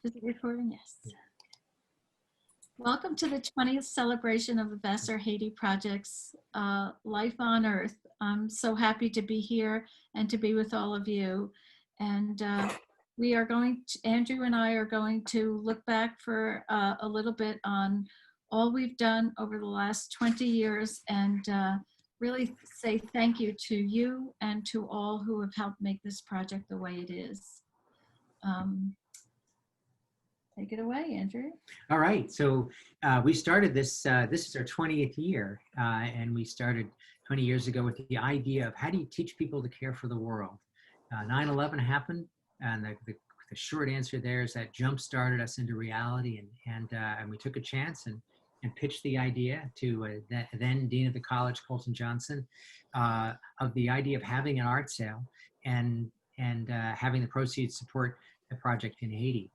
Is it recording? Yes. Welcome to the 20th celebration of the Vassar Haiti Project's Life on Earth. I'm so happy to be here and to be with all of you. And we are Andrew and I are going to look back for a little bit on all we've done over the last 20 years and really say thank you to you and to all who have helped make this project the way it is. Take it away, Andrew. All right, so we started this, this is our 20th year, and we started 20 years ago with the idea of how do you teach people to care for the world? 9/11 happened, and the short answer there is that jump-started us into reality, and we took a chance and pitched the idea to then Dean of the College, Colton Johnson, of the idea of having an art sale and having the proceeds support a project in Haiti.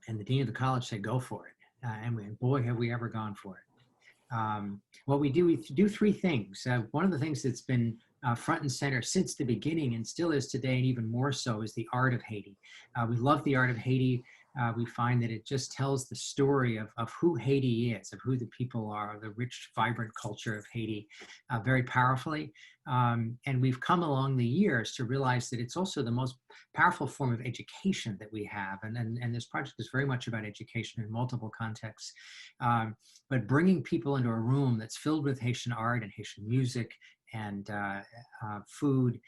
And the Dean of the College said, go for it. And boy, have we ever gone for it. What we do three things. One of the things that's been front and center since the beginning and still is today, and even more so, is the art of Haiti. We love the art of Haiti. We find that it just tells the story of who Haiti is, of who the people are, the rich, vibrant culture of Haiti very powerfully. And we've come along the years to realize that it's also the most powerful form of education that we have. And this project is very much about education in multiple contexts. But bringing people into a room that's filled with Haitian art and Haitian music and food,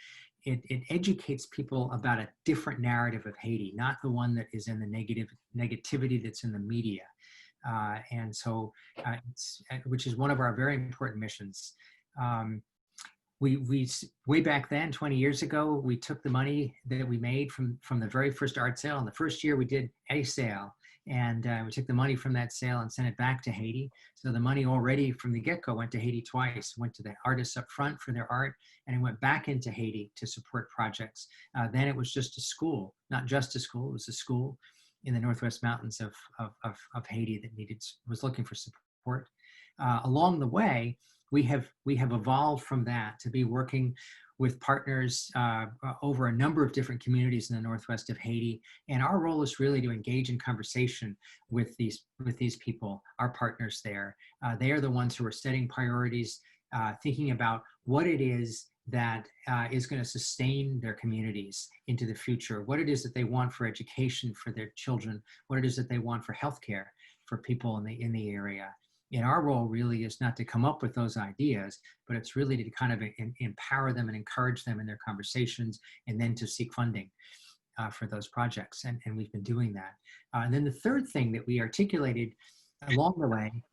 it educates people about a different narrative of Haiti, not the one that is in the negativity that's in the media. And so, which is one of our very important missions. We way back then, 20 years ago, we took the money that we made from the very first art sale. And the first year we did a sale, and we took the money from that sale and sent it back to Haiti. So the money already from the get-go went to Haiti twice, went to the artists up front for their art, and it went back into Haiti to support projects. Then it was just a school, not just a school, it was a school in the Northwest Mountains of Haiti that was looking for support. Along the way, we have evolved from that to be working with partners over a number of different communities in the northwest of Haiti. And our role is really to engage in conversation with these people, our partners there. They are the ones who are setting priorities, thinking about what it is that is going to sustain their communities into the future, what it is that they want for education for their children, what it is that they want for healthcare for people in the area. And our role really is not to come up with those ideas, but it's really to kind of empower them and encourage them in their conversations, and then to seek funding for those projects. And we've been doing that. And then the third thing that we articulated along the way,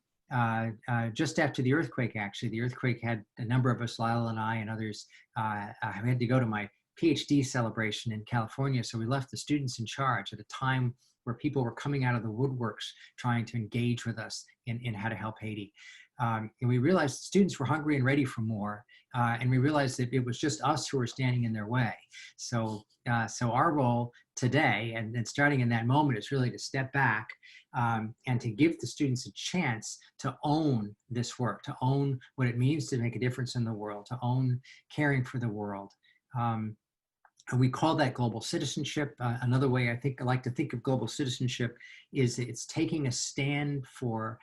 just after the earthquake, actually, the earthquake had a number of us, Lila and I and others, had to go to my PhD celebration in California. So we left the students in charge at a time where people were coming out of the woodworks trying to engage with us in how to help Haiti. And we realized students were hungry and ready for more. And we realized that it was just us who were standing in their way. So our role today, and then starting in that moment, is really to step back and to give the students a chance to own this work, to own what it means to make a difference in the world, to own caring for the world. We call that global citizenship. Another way I like to think of global citizenship is it's taking a stand for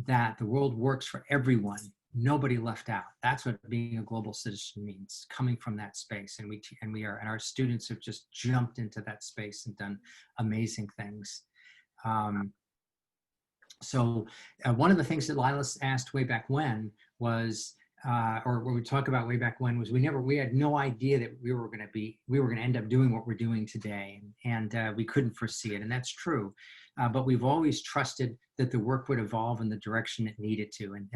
that the world works for everyone, nobody left out. That's what being a global citizen means, coming from that space. And our students have just jumped into that space and done amazing things. So one of the things that Lila asked way back when was, or what we talk about way back when, was we had no idea that we were going to end up doing what we're doing today, and we couldn't foresee it, and that's true. But we've always trusted that the work would evolve in the direction it needed to, and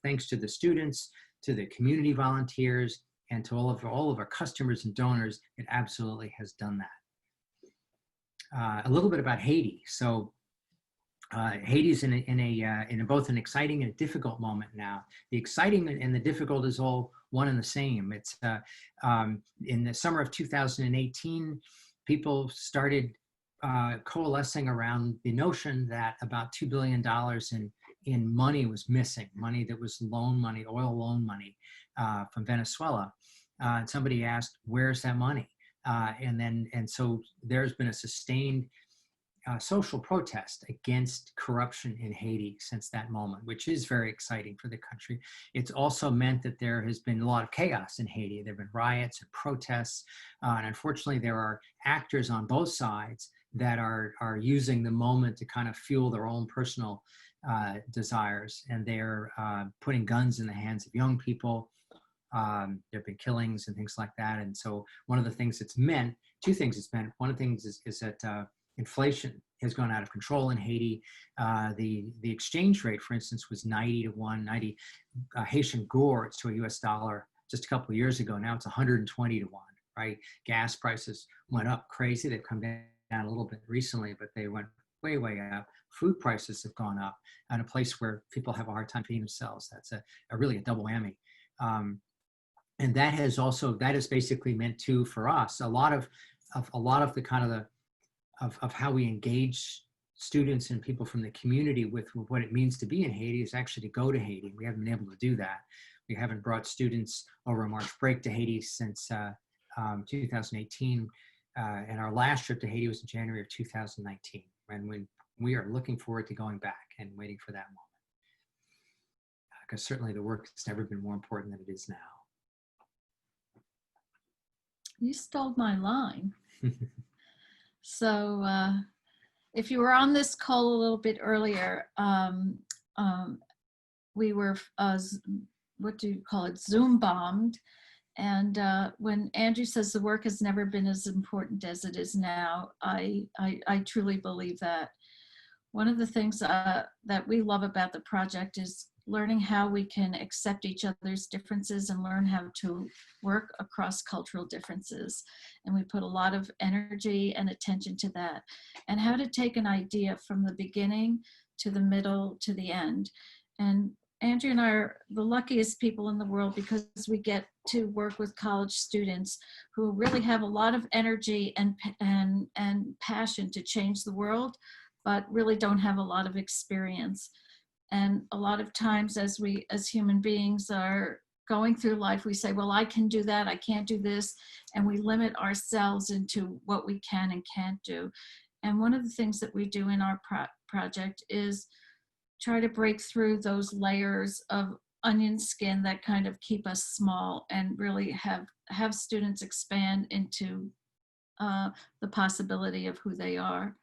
thanks to the students, to the community volunteers, and to all of our customers and donors, it absolutely has done that. A little bit about Haiti. So. Haiti's in both an exciting and a difficult moment now. The exciting and the difficult is all one and the same. It's in the summer of 2018, people started coalescing around the notion that about $2 billion in money was missing, money that was loan money, oil loan money from Venezuela. And somebody asked, where's that money? And so there's been a sustained social protest against corruption in Haiti since that moment, which is very exciting for the country. It's also meant that there has been a lot of chaos in Haiti. There have been riots and protests, and unfortunately there are actors on both sides that are using the moment to kind of fuel their own personal desires, and they're putting guns in the hands of young people. There have been killings and things like that. And so one of the things it's meant, two things it's meant, one of the things is that inflation has gone out of control in Haiti. The exchange rate, for instance, was 90 to 1, 90 Haitian gourds to a US dollar just a couple of years ago. Now it's 120 to 1, right? Gas prices went up crazy. They've come down a little bit recently, but they went way, way up. Food prices have gone up in a place where people have a hard time feeding themselves. That's really a double whammy. And that has basically meant too for us a lot of the kind of how we engage students and people from the community with what it means to be in Haiti is actually to go to Haiti. We haven't been able to do that. We haven't brought students over a March break to Haiti since 2018. And our last trip to Haiti was in January of 2019. And we are looking forward to going back and waiting for that moment. Because certainly the work has never been more important than it is now. You stole my line. So if you were on this call a little bit earlier, we were, what do you call it, Zoom bombed. And when Andrew says the work has never been as important as it is now, I truly believe that. One of the things that we love about the project is learning how we can accept each other's differences and learn how to work across cultural differences. And we put a lot of energy and attention to that, and how to take an idea from the beginning to the middle to the end. And Andrew and I are the luckiest people in the world because we get to work with college students who really have a lot of energy and passion to change the world, but really don't have a lot of experience. And a lot of times as human beings are going through life, we say, well, I can do that, I can't do this. And we limit ourselves into what we can and can't do. And one of the things that we do in our project is try to break through those layers of onion skin that kind of keep us small and really have students expand into the possibility of who they are.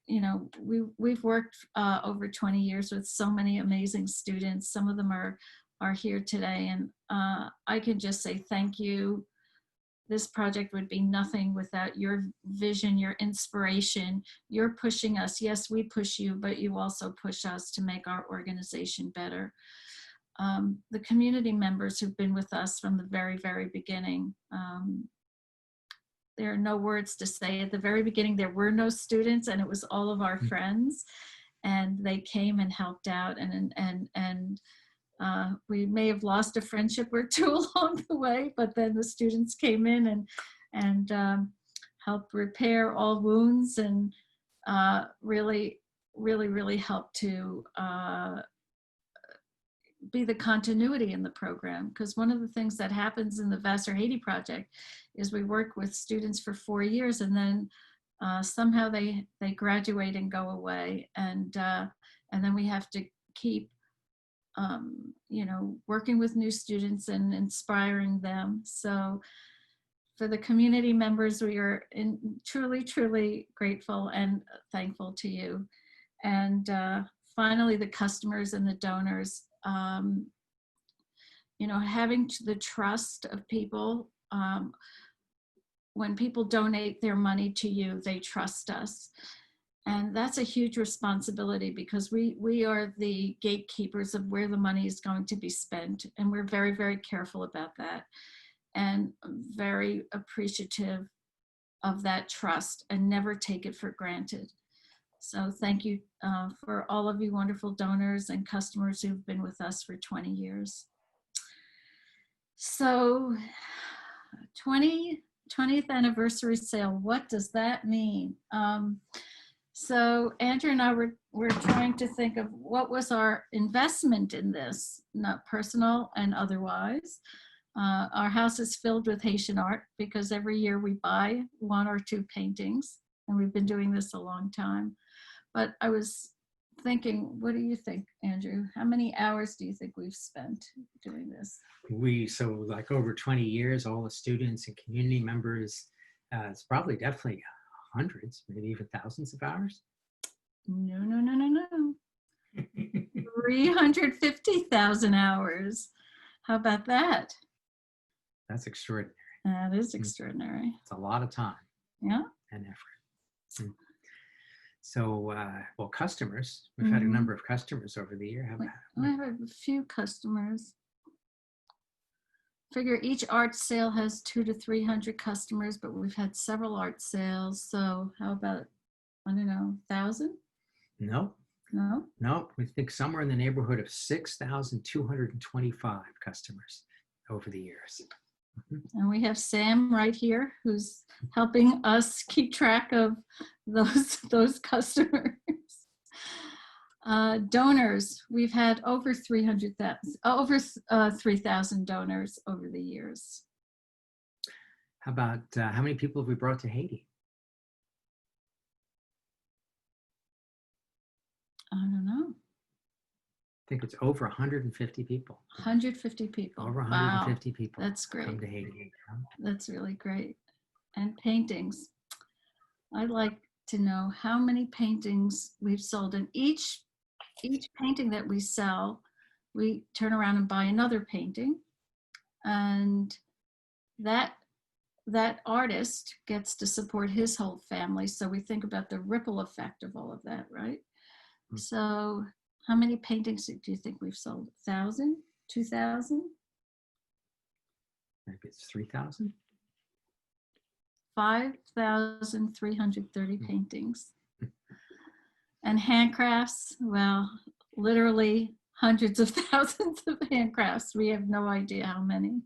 You know, we've worked over 20 years with so many amazing students. Some of them are here today, and I can just say thank you. This project would be nothing without your vision, your inspiration. You're pushing us. Yes, we push you, but you also push us to make our organization better. The community members who've been with us from the very, very beginning, there are no words to say. At the very beginning, there were no students, and it was all of our friends, and they came and helped out, and we may have lost a friendship or two along the way, but then the students came in and helped repair all wounds and really helped to be the continuity in the program. Because one of the things that happens in the Vassar Haiti project is we work with students for 4 years, and then somehow they graduate and go away, and then we have to keep you know, working with new students and inspiring them. So for the community members, we are truly grateful and thankful to you. And finally, the customers and the donors, you know, having the trust of people. When people donate their money to you, they trust us. And that's a huge responsibility, because we are the gatekeepers of where the money is going to be spent. And we're very, very careful about that, and very appreciative of that trust, and never take it for granted. So thank you for all of you wonderful donors and customers who've been with us for 20 years. So 20th anniversary sale, what does that mean? So Andrew and I were trying to think of what was our investment in this, not personal and otherwise. Our house is filled with Haitian art, because every year we buy 1 or 2 paintings, and we've been doing this a long time. But I was thinking, what do you think, Andrew? How many hours do you think we've spent doing this? So like over 20 years, all the students and community members, it's probably definitely hundreds, maybe even thousands of hours. No, no, no, no, no. 350,000 hours. How about that? That's extraordinary. That is extraordinary. It's a lot of time Yeah. and effort. So, well, customers, we've had a number of customers over the year. I have a few customers. Figure each art sale has 200 to 300 customers, but we've had several art sales. So how about, I don't know, 1,000? No, No? no, we think somewhere in the neighborhood of 6,225 customers over the years. And we have Sam right here who's helping us keep track of those customers. Donors, we've had over 300,000, over 3,000 donors over the years. How about how many people have we brought to Haiti? I don't know. I think it's over 150 people. 150 people. Over 150 wow. people. That's great. Come to Haiti. That's really great. And paintings. I'd like to know how many paintings we've sold. And each painting that we sell, we turn around and buy another painting. And that artist gets to support his whole family. So we think about the ripple effect of all of that, right? Mm-hmm. So how many paintings do you think we've sold? 1,000? 2,000? Maybe it's 3,000. 5,330 paintings. And handcrafts, well, literally hundreds of thousands of handcrafts. We have no idea how many.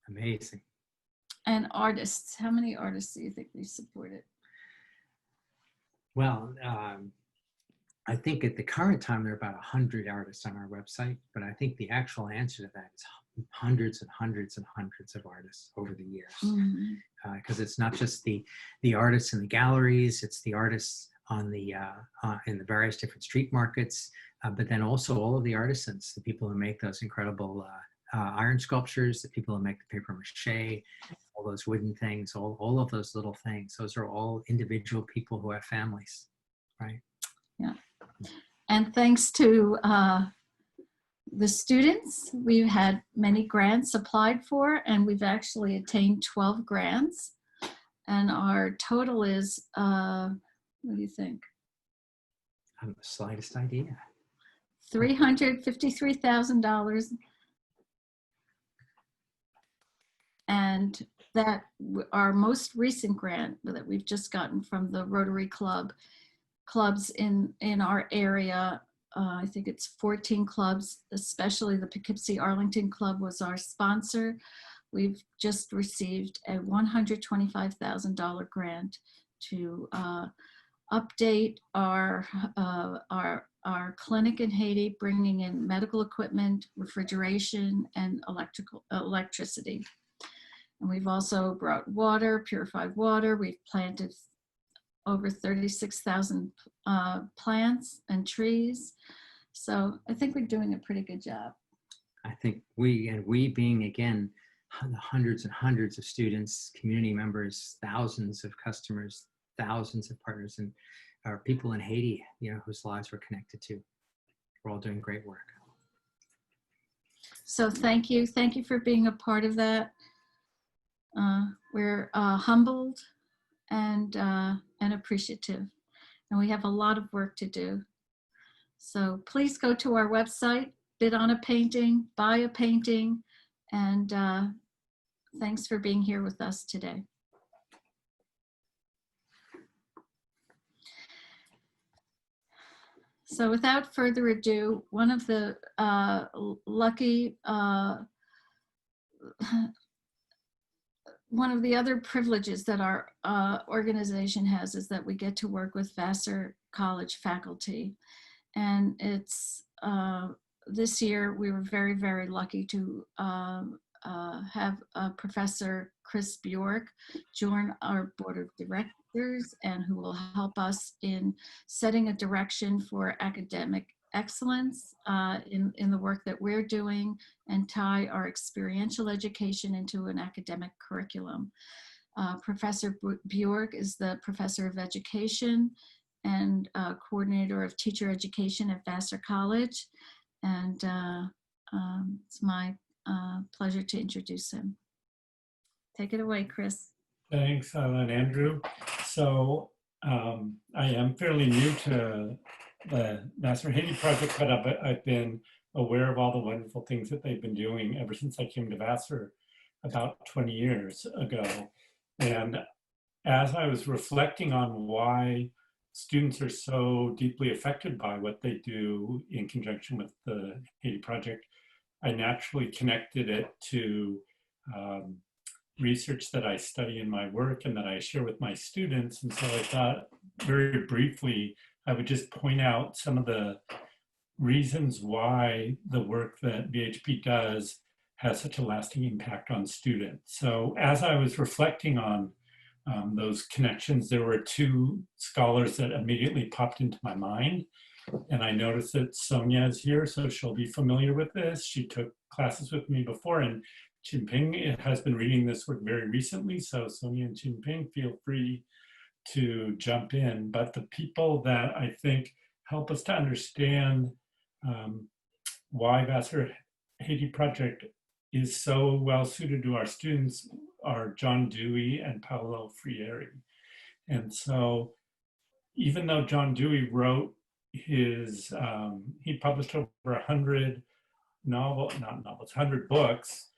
Amazing. And artists, how many artists do you think we supported? Well, I think at the current time, there are about 100 artists on our website, but I think the actual answer to that is hundreds and hundreds and hundreds of artists over the years. Because it's not just the artists in the galleries, it's the artists on the in the various different street markets, but then also all of the artisans, the people who make those incredible iron sculptures, the people who make the paper mache, all those wooden things, all of those little things. Those are all individual people who have families, right? Yeah. And thanks to the students, we've had many grants applied for, and we've actually attained 12 grants. And our total is, what do you think? I have the slightest idea. $353,000. And that our most recent grant that we've just gotten from the Rotary clubs in our area, I think it's 14 clubs, especially the Poughkeepsie Arlington Club was our sponsor. We've just received a $125,000 grant to update our clinic in Haiti, bringing in medical equipment, refrigeration, and electricity. And we've also brought water, purified water. We've planted over 36,000 plants and trees. So I think we're doing a pretty good job. I think we being, again, hundreds and hundreds of students, community members, thousands of customers, thousands of partners, and our people in Haiti, whose lives we're connected to. We're all doing great work. So thank you. Thank you for being a part of that. We're humbled and appreciative, and we have a lot of work to do. So please go to our website, bid on a painting, buy a painting, and thanks for being here with us today. So without further ado, one of the one of the other privileges that our organization has is that we get to work with Vassar College faculty. And it's this year we were very, very lucky to have Professor Chris Bjork join our board of directors and who will help us in setting a direction for academic excellence in the work that we're doing and tie our experiential education into an academic curriculum. Professor Bjork is the professor of education and coordinator of teacher education at Vassar College. And it's my pleasure to introduce him. Take it away, Chris. Thanks, Lila and Andrew. So I am fairly new to the Vassar Haiti project, but I've been aware of all the wonderful things that they've been doing ever since I came to Vassar about 20 years ago. And as I was reflecting on why students are so deeply affected by what they do in conjunction with the Haiti project, I naturally connected it to research that I study in my work and that I share with my students. And so I thought very briefly, I would just point out some of the reasons why the work that VHP does has such a lasting impact on students. So as I was reflecting on those connections, there were two scholars that immediately popped into my mind. And I noticed that Sonia is here, so she'll be familiar with this. She took classes with me before, and Jinping has been reading this work very recently. So Sonia and Jinping, feel free to jump in. But the people that I think help us to understand why Vassar Haiti Project is so well suited to our students are John Dewey and Paolo Frierry. And so even though John Dewey wrote his, he published over 100 100 books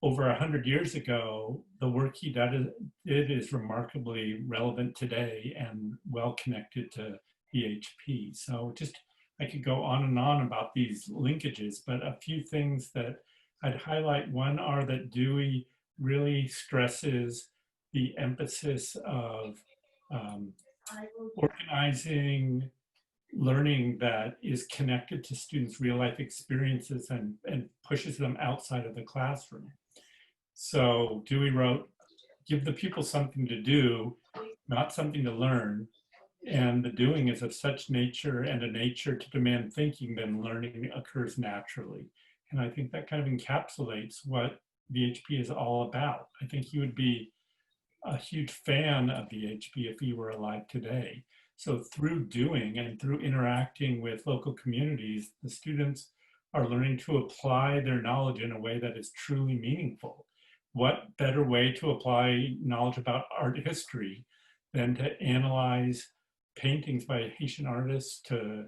over 100 years ago, the work he did is remarkably relevant today and well connected to VHP. So just, I could go on and on about these linkages, but a few things that I'd highlight. One are that Dewey really stresses the emphasis of organizing learning that is connected to students' real life experiences and pushes them outside of the classroom. So Dewey wrote, give the pupil something to do, not something to learn. And the doing is of such nature and a nature to demand thinking, then learning occurs naturally. And I think that kind of encapsulates what VHP is all about. I think he would be a huge fan of VHP if he were alive today. So through doing and through interacting with local communities, the students are learning to apply their knowledge in a way that is truly meaningful. What better way to apply knowledge about art history than to analyze paintings by Haitian artists, to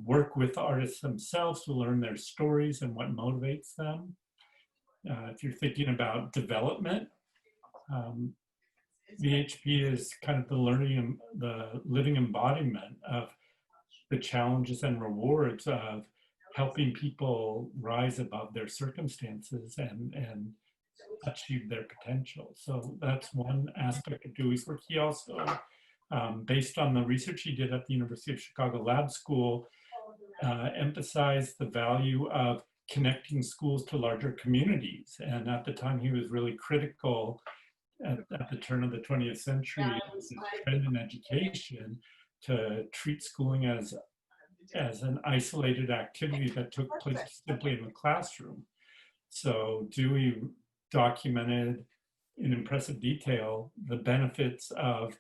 work with the artists themselves to learn their stories and what motivates them. If you're thinking about development, VHP is kind of the living embodiment of the challenges and rewards of helping people rise above their circumstances and achieve their potential. So that's one aspect of Dewey's work. He also, based on the research he did at the University of Chicago Lab School, emphasized the value of connecting schools to larger communities. And at the time, he was really critical at the turn of the 20th century, the trend in education to treat schooling as an isolated activity that took place simply in the classroom. So Dewey documented in impressive detail the benefits of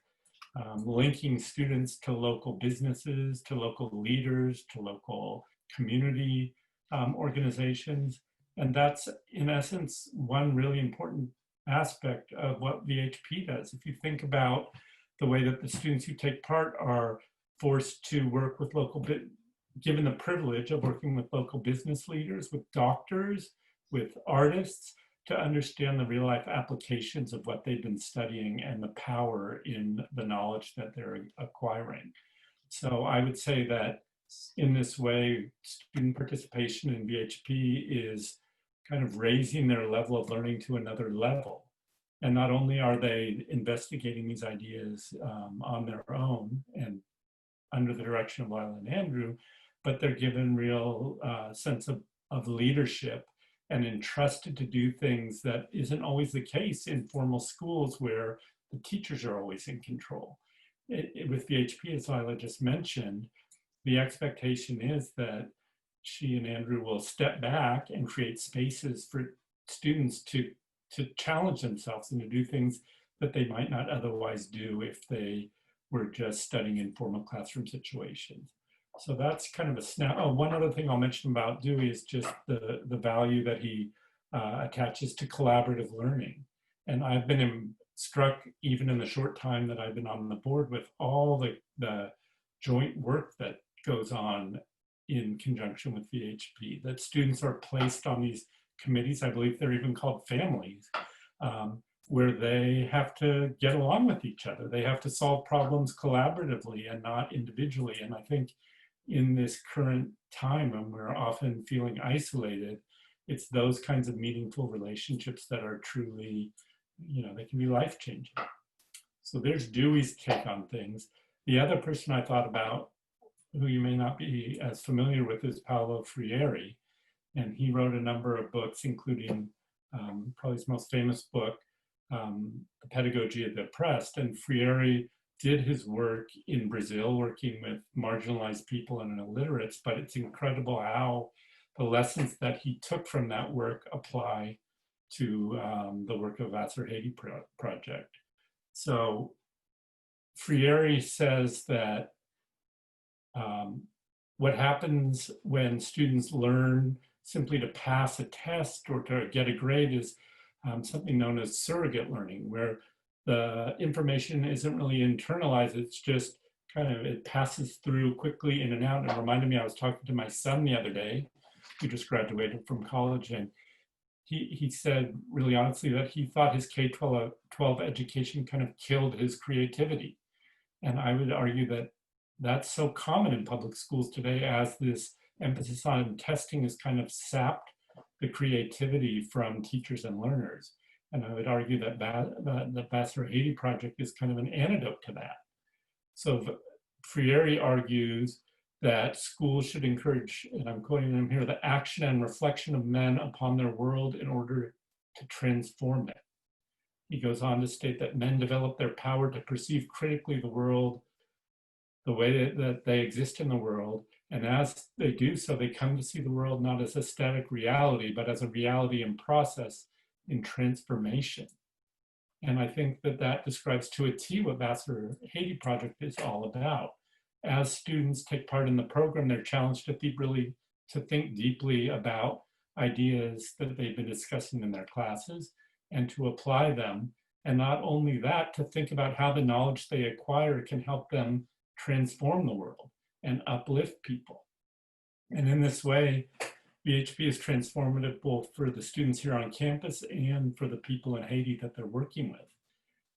linking students to local businesses, to local leaders, to local community organizations. And that's, in essence, one really important aspect of what VHP does. If you think about the way that the students who take part are forced to work with given the privilege of working with local business leaders, with doctors, with artists, to understand the real life applications of what they've been studying and the power in the knowledge that they're acquiring. So I would say that in this way, student participation in VHP is kind of raising their level of learning to another level. And not only are they investigating these ideas on their own and under the direction of Lila and Andrew, but they're given real sense of leadership and entrusted to do things that isn't always the case in formal schools where the teachers are always in control. With VHP, as Lila just mentioned, the expectation is that she and Andrew will step back and create spaces for students to challenge themselves and to do things that they might not otherwise do if they were just studying in formal classroom situations. So that's kind of a snap. Oh, one other thing I'll mention about Dewey is just the value that he attaches to collaborative learning. And I've been struck, even in the short time that I've been on the board, with all the joint work that goes on in conjunction with VHP, that students are placed on these committees, I believe they're even called families, where they have to get along with each other. They have to solve problems collaboratively and not individually. And I think in this current time when we're often feeling isolated, it's those kinds of meaningful relationships that are truly, they can be life-changing. So there's Dewey's take on things. The other person I thought about, who you may not be as familiar with, is Paolo Frierry. And he wrote a number of books, including probably his most famous book, The Pedagogy of the Oppressed. And Frierry did his work in Brazil, working with marginalized people and illiterates, but it's incredible how the lessons that he took from that work apply to the work of Vassar Haiti Project. So Frierry says that what happens when students learn simply to pass a test or to get a grade is something known as surrogate learning, where the information isn't really internalized, it's just it passes through quickly in and out. And it reminded me, I was talking to my son the other day, who just graduated from college, and he said really honestly that he thought his K-12 education kind of killed his creativity. And I would argue that that's so common in public schools today, as this emphasis on testing has kind of sapped the creativity from teachers and learners. And I would argue that the Vassar Haiti Project is kind of an antidote to that. So Frierry argues that schools should encourage, and I'm quoting him here, the action and reflection of men upon their world in order to transform it. He goes on to state that men develop their power to perceive critically the world, the way that they exist in the world. And as they do so, they come to see the world not as a static reality, but as a reality in process, in transformation. And I think that describes to a T what Vassar Haiti Project is all about. As students take part in the program, they're challenged to think deeply about ideas that they've been discussing in their classes and to apply them. And not only that, to think about how the knowledge they acquire can help them transform the world and uplift people. And in this way, VHP is transformative both for the students here on campus and for the people in Haiti that they're working with.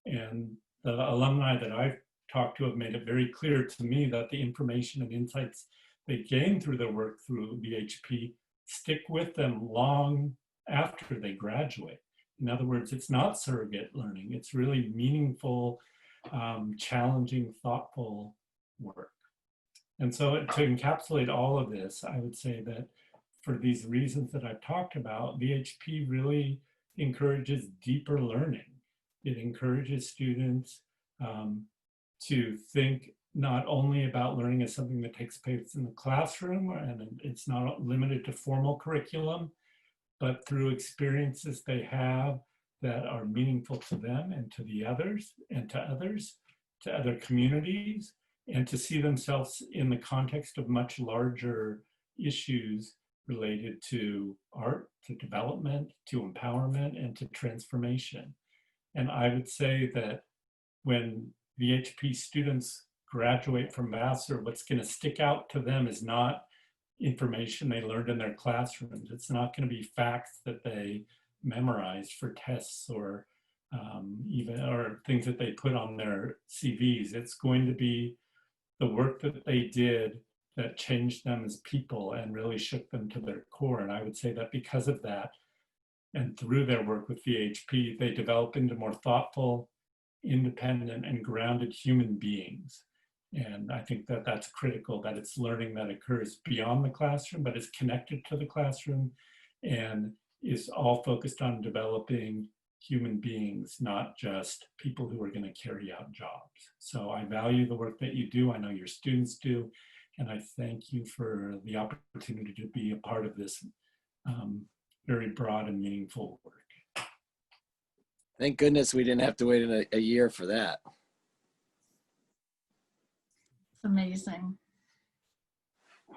And the alumni that I've talked to have made it very clear to me that the information and insights they gain through their work through VHP stick with them long after they graduate. In other words, it's not surrogate learning, it's really meaningful, challenging, thoughtful work. And so to encapsulate all of this, I would say that for these reasons that I've talked about, VHP really encourages deeper learning. It encourages students to think not only about learning as something that takes place in the classroom, and it's not limited to formal curriculum, but through experiences they have that are meaningful to them and to the others, and to others, to other communities, and to see themselves in the context of much larger issues related to art, to development, to empowerment, and to transformation. And I would say that when VHP students graduate from Vassar, what's going to stick out to them is not information they learned in their classrooms. It's not going to be facts that they memorized for tests or or things that they put on their CVs. It's going to be the work that they did that changed them as people and really shook them to their core. And I would say that because of that, and through their work with VHP, they develop into more thoughtful, independent, and grounded human beings. And I think that that's critical, that it's learning that occurs beyond the classroom, but is connected to the classroom and is all focused on developing human beings, not just people who are going to carry out jobs. So I value the work that you do. I know your students do. And I thank you for the opportunity to be a part of this very broad and meaningful work. Thank goodness we didn't have to wait a year for that. It's amazing.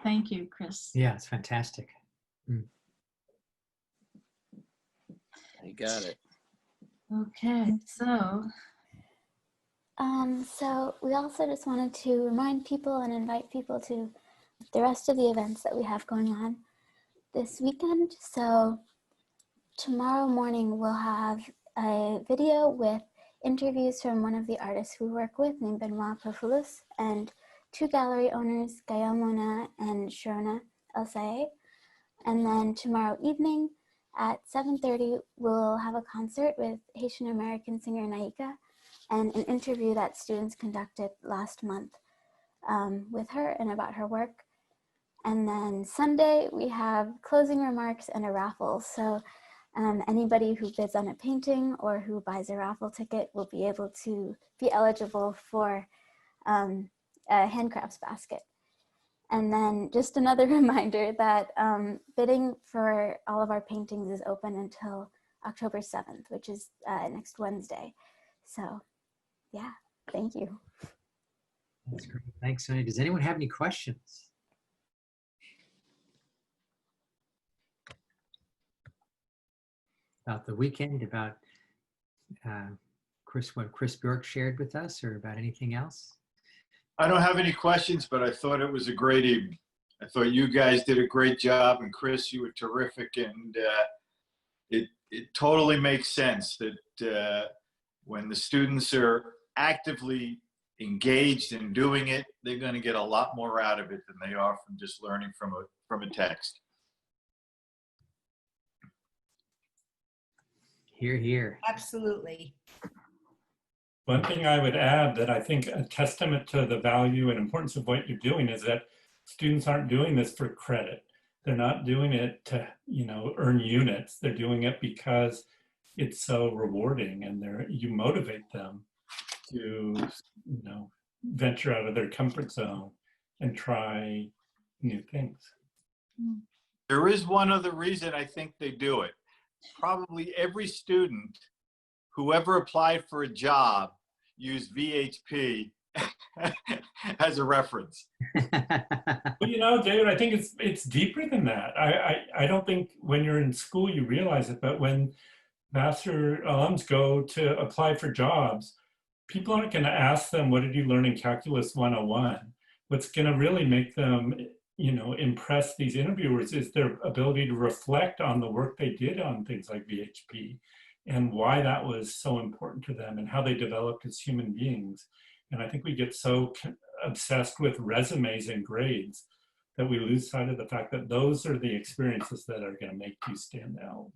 Thank you, Chris. Yeah, it's fantastic. You got it. Okay, so So we also just wanted to remind people and invite people to the rest of the events that we have going on this weekend. So tomorrow morning we'll have a video with interviews from one of the artists we work with named Benoit Profoulos and two gallery owners, Gael Mona and Sharona El-Sae. And then tomorrow evening at 7:30, we'll have a concert with Haitian American singer Naika and an interview that students conducted last month with her and about her work. And then Sunday, we have closing remarks and a raffle. So anybody who bids on a painting or who buys a raffle ticket will be able to be eligible for a handcrafts basket. And then just another reminder that bidding for all of our paintings is open until October 7th, which is next Wednesday. So yeah, thank you. That's great. Thanks, Sonia. Does anyone have any questions? About the weekend, about what Chris Bjork shared with us, or about anything else? I don't have any questions, but I thought it was a great evening. I thought you guys did a great job, and Chris, you were terrific, and it totally makes sense that when the students are actively engaged in doing it, they're going to get a lot more out of it than they are from just learning from a text. Hear, hear. Absolutely. One thing I would add that I think a testament to the value and importance of what you're doing is that students aren't doing this for credit. They're not doing it to, earn units. They're doing it because it's so rewarding, and you motivate them to, venture out of their comfort zone and try new things. There is one other reason I think they do it. Probably every student who ever applied for a job used VHP as a reference. Well, David, I think it's deeper than that. I don't think when you're in school you realize it, but when master alums go to apply for jobs, people aren't going to ask them, what did you learn in Calculus 101? What's going to really make them, impress these interviewers is their ability to reflect on the work they did on things like VHP and why that was so important to them and how they developed as human beings. And I think we get so obsessed with resumes and grades that we lose sight of the fact that those are the experiences that are going to make you stand out.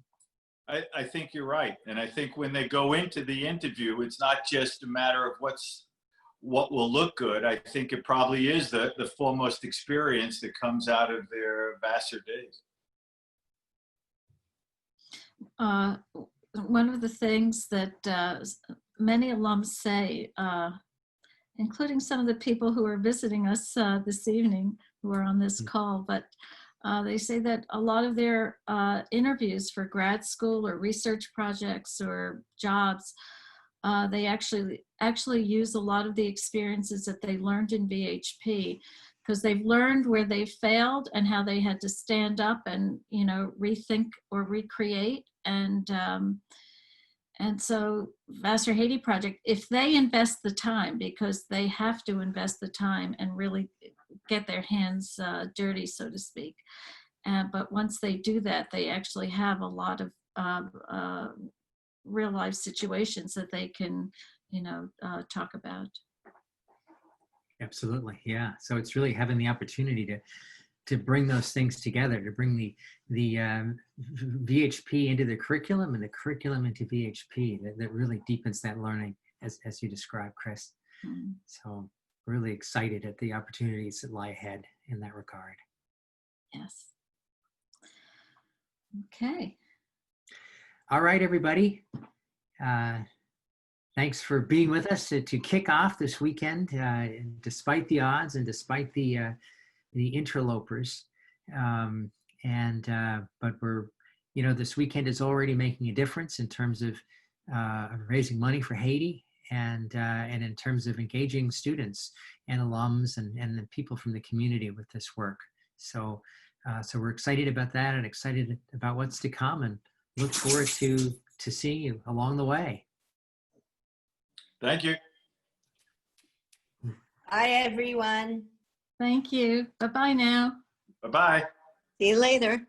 I think you're right. And I think when they go into the interview, it's not just a matter of what will look good. I think it probably is the foremost experience that comes out of their Vassar days. One of the things that many alums say, including some of the people who are visiting us this evening, who are on this call, but they say that a lot of their interviews for grad school or research projects or jobs, they actually use a lot of the experiences that they learned in VHP, because they've learned where they failed and how they had to stand up and rethink or recreate. And so Vassar Haiti Project, if they invest the time, because they have to invest the time and really get their hands dirty, so to speak. But once they do that, they actually have a lot of real life situations that they can, talk about. Absolutely, yeah. So it's really having the opportunity to bring those things together, to bring the VHP into the curriculum and the curriculum into VHP, that really deepens that learning, as you described, Chris. Mm. So really excited at the opportunities that lie ahead in that regard. Yes. Okay. All right, everybody. Thanks for being with us to kick off this weekend, despite the odds and despite the interlopers. But we're, this weekend is already making a difference in terms of raising money for Haiti and in terms of engaging students and alums and the people from the community with this work. So we're excited about that and excited about what's to come, and look forward to seeing you along the way. Thank you. Bye, everyone. Thank you. Bye-bye now. Bye-bye. See you later.